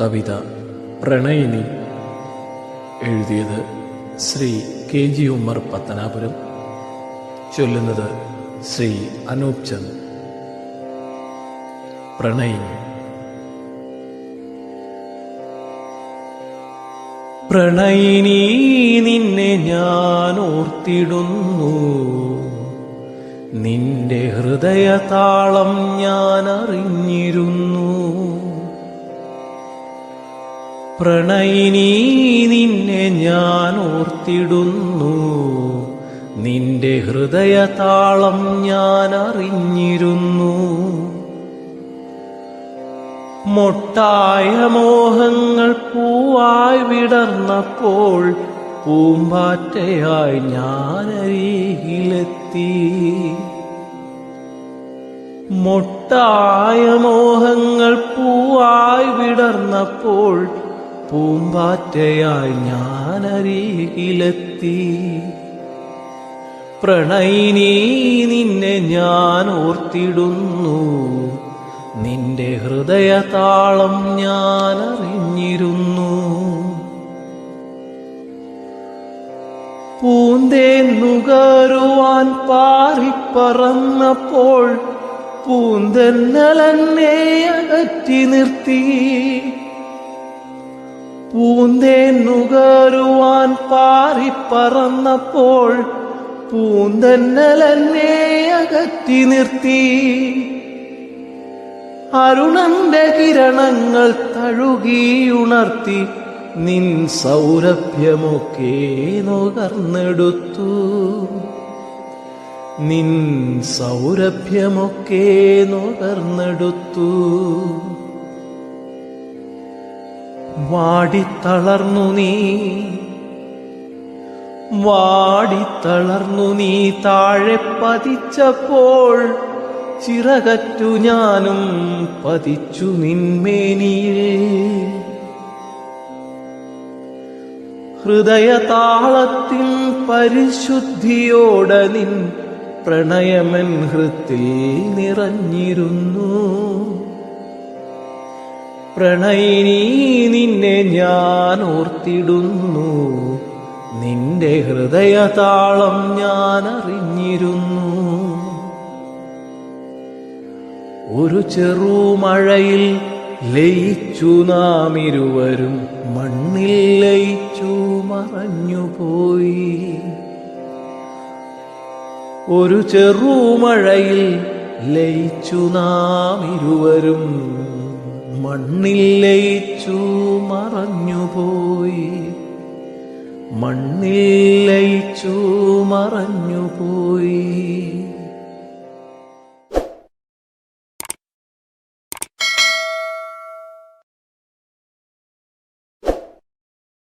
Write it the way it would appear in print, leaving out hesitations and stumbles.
കവിത പ്രണയിനി. എഴുതിയത് ശ്രീ KG ഉമ്മർ പത്തനാപുരം. ചൊല്ലുന്നത് ശ്രീ അനൂപ് ചന്ദ്. പ്രണയിനി. പ്രണയിനി നിന്നെ ഞാൻ ഓർത്തിടുന്നു, നിന്റെ ഹൃദയതാളം ഞാൻ അറിഞ്ഞിരുന്നു. പ്രണയിനി നിന്നെ ഞാൻ ഓർത്തിടുന്നു, നിന്റെ ഹൃദയതാളം ഞാൻ അറിഞ്ഞിരുന്നു. മൊട്ടായ മോഹങ്ങൾ പൂവായി വിടർന്നപ്പോൾ പൂമ്പാറ്റയായി ഞാനരികിലെത്തി. മൊട്ടായ മോഹങ്ങൾ പൂവായി വിടർന്നപ്പോൾ പൂമ്പാറ്റയായി ഞാനരികിലെത്തി. പ്രണയിനി നിന്നെ ഞാൻ ഓർത്തിടുന്നു, നിന്റെ ഹൃദയതാളം ഞാൻ അറിഞ്ഞിരുന്നു. പൂന്തേൻ നുകരുവാൻ പാറിപ്പറന്നപ്പോൾ പൂന്തെന്നലെന്നെ അകറ്റി നിർത്തി. പൂന്തേൻ നുകരുവാൻ പാറിപ്പറന്നപ്പോൾ പൂന്തെന്നലെന്നെ അകറ്റി നിർത്തി. അരുണന്റെ കിരണങ്ങൾ തഴുകിയുണർത്തി നിൻ സൗരഭ്യമൊക്കെ നുകർന്നെടുത്തു. നിൻ സൗരഭ്യമൊക്കെ നുകർന്നെടുത്തു. വാടിത്തളർന്നു നീ, വാടിത്തളർന്നു നീ താഴെ പതിച്ചപ്പോൾ ചിറകറ്റു ഞാനും പതിച്ചു നിന്മേനിയിൽ. ഹൃദയതാളത്തിൻ പരിശുദ്ധിയോടെ നിൻ പ്രണയമൻ ഹൃത്തിൽ നിറഞ്ഞിരുന്നു. പ്രണയിനി നിന്നെ ഞാൻ ഓർത്തിടുന്നു, നിന്റെ ഹൃദയതാളം ഞാൻ അറിഞ്ഞിരുന്നു. ഒരു ചെറുമഴയിൽ ലയിച്ചു നാം ഇരുവരും മണ്ണിൽ ലയിച്ചു മറഞ്ഞുപോയി. ഒരു ചെറുമഴയിൽ ലയിച്ചു നാം ഇരുവരും മണ്ണിൽ ലയിച്ചു മറഞ്ഞുപോയി. മണ്ണിൽ ലയിച്ചു മറഞ്ഞുപോയി.